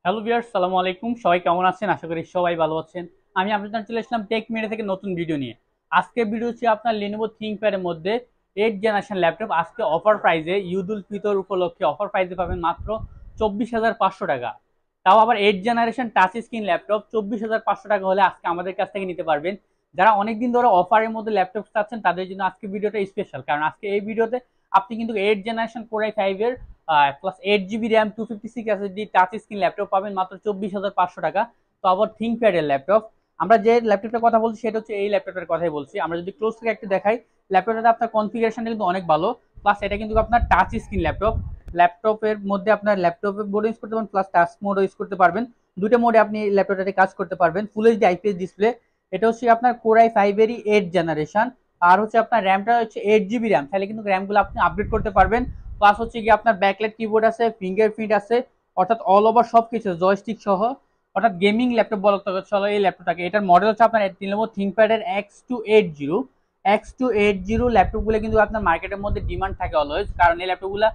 Hello viewers, আসসালামু আলাইকুম। সবাই কেমন আছেন? আশা করি সবাই ভালো আছেন। আমি আপনাদের জন্য চলে আসলাম টেক মিডিয়া থেকে নতুন ভিডিও নিয়ে। আজকের ভিডিও হচ্ছে আপনার Lenovo ThinkPad এর মধ্যে 8 জেনারেশন ল্যাপটপ আজকে অফার প্রাইসে ঈদ উল ফিতর উপলক্ষে অফার প্রাইসে পাবেন মাত্র 24,500 টাকা। তাও আবার 8 জেনারেশন টাচ স্ক্রিন ল্যাপটপ 24,500 টাকা হলে আজকে আমাদের কাছ থেকে নিতে পারবেন। যারা অনেকদিন ধরে অফারের মধ্যে ল্যাপটপ চাচ্ছেন তাদের জন্য আজকে ভিডিওটা স্পেশাল, কারণ আজকে এই ভিডিওতে আপনি কিন্তু 8 জেনারেশন Core i5 এর plus 8 GB RAM 256 SSD touch screen laptop পাবেন মাত্র 24,500 টাকা। তো আবার থিঙ্কপ্যাড এর ল্যাপটপ, আমরা যে ল্যাপটপটার কথা বলছি সেটা হচ্ছে এই ল্যাপটপের কথাই বলছি। আমরা যদি ক্লোজ থেকে একটু দেখাই, ল্যাপটপটাতে আপনার কনফিগারেশনটা কিন্তু অনেক ভালো। প্লাস এটা কিন্তু আপনার টাচ স্ক্রিন ল্যাপটপ। ল্যাপটপের মধ্যে আপনার ল্যাপটপে বোর্ড ইউজ করতে পারবেন, প্লাস টাচ মোডও ইউজ করতে পারবেন। দুটো মোডে আপনি ল্যাপটপটাতে কাজ করতে পারবেন। Full HD IPS display. এটা হচ্ছে আপনার Core i5 এরই 8 জেনারেশন। আর হচ্ছে আপনার র্যামটা হচ্ছে 8 জিবি র্যাম, তাহলে কিন্তু র্যামগুলো আপনি আপডেট করতে পারবেন। প্লাস হচ্ছে কি আপনার ব্যাকলাইট কিবোর্ড আছে, ফিঙ্গারপ্রিন্ট আছে, অর্থাৎ অল ওভার সবকিছু জয়স্টিক সহ, অর্থাৎ গেমিং ল্যাপটপ বলতে চলো এই ল্যাপটপটাকে। এটার মডেল হচ্ছে আপনার Lenovo ThinkPad এর X280 ল্যাপটপগুলো কিন্তু আপনার মার্কেটের মধ্যে ডিমান্ড থাকে অলওয়েজ, কারণ এই ল্যাপটপগুলো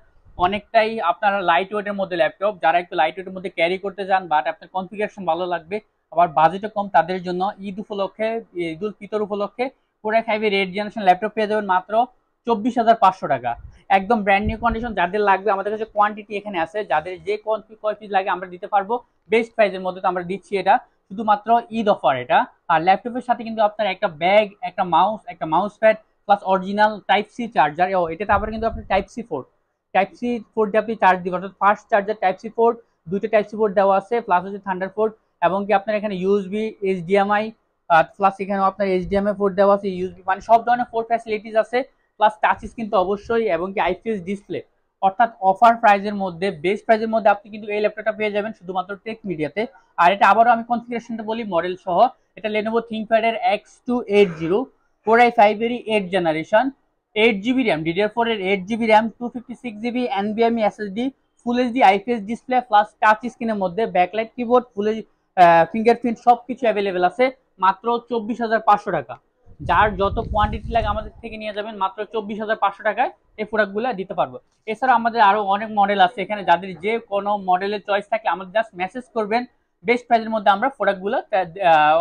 অনেকটাই আপনার লাইট ওয়েটের মধ্যে ল্যাপটপ। যারা একটু লাইট ওয়েটের মধ্যে ক্যারি করতে চান বাট আপনার কনফিগারেশন ভালো লাগবে, আবার বাজেটও কম, তাদের জন্য ঈদ উপলক্ষে, ঈদ উল ফিতর উপলক্ষে Core i5 এর 8 জেনারেশন ল্যাপটপ পেয়ে যাবেন মাত্র 24,500 টাকা। একদম ব্র্যান্ড নিউ কন্ডিশন। যাদের লাগবে আমাদের কাছে কোয়ান্টিটি এখানে আছে, যাদের যে কয় পিস লাগে আমরা দিতে পারবো বেস্ট প্রাইসের মধ্যে। তো আমরা দিচ্ছি এটা শুধুমাত্র ঈদ অফার এটা। আর ল্যাপটপের সাথে কিন্তু আপনার একটা ব্যাগ, একটা mouse pad, plus original type C charger. ও এটাতে আবার কিন্তু আপনি টাইপ সি পোর্ট দিয়ে আপনি চার্জ দিবেন, অর্থাৎ fast charger type C port, দুইটা টাইপ সি পোর্ট দেওয়া আছে, প্লাস হচ্ছে থান্ডার পোর্ট, এবং কি আপনার এখানে ইউএসবি, এইচডিএমআই, প্লাস এখানে আপনার এইচডিএমআই পোর্ট দেওয়া আছে, ইউএসবি, মানে সব ধরনের পোর্ট ফ্যাসিলিটিস আছে। প্লাস টাচ স্ক্রিন তো অবশ্যই, এবং কি আইপিএস ডিসপ্লে। অর্থাৎ অফার প্রাইজের মধ্যে, বেস্ট প্রাইজের মধ্যে আপনি কিন্তু এই ল্যাপটপটা পেয়ে যাবেন শুধুমাত্র টেক মিডিয়াতে। আর এটা আবারও আমি কনফিগারেশনটা বলি মডেল সহ। এটা Lenovo ThinkPad এর X280 Core i5 এরই 8 জেনারেশন, 8 জিবি র্যাম, DDR4 এর 8 GB RAM, 256 GB NVMe SSD, full HD IPS display, plus touch স্ক্রিনের মধ্যে ব্যাকলাইট কিবোর্ড, ফুল ফিঙ্গারপ্রিন্ট সবকিছু অ্যাভেলেবেল আছে মাত্র 24,500 টাকা। যার যত কোয়ান্টিটি লাগে আমাদের থেকে নিয়ে যাবেন মাত্র 24,500 টাকায় এই প্রোডাক্টগুলো দিতে পারবো। এছাড়া আমাদের আরো অনেক মডেল আছে এখানে, যাদের যে কোনো মডেলের চয়েস থাকে আমাদের জাস্ট মেসেজ করবেন, বেস্ট প্রাইসের মধ্যে আমরা প্রোডাক্টগুলো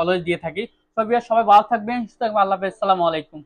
অলওয়েজ দিয়ে থাকি। সবাই ভালো থাকবেন, সুস্থ থাকবেন, আল্লাহ হাফেজ, আসসালামু আলাইকুম।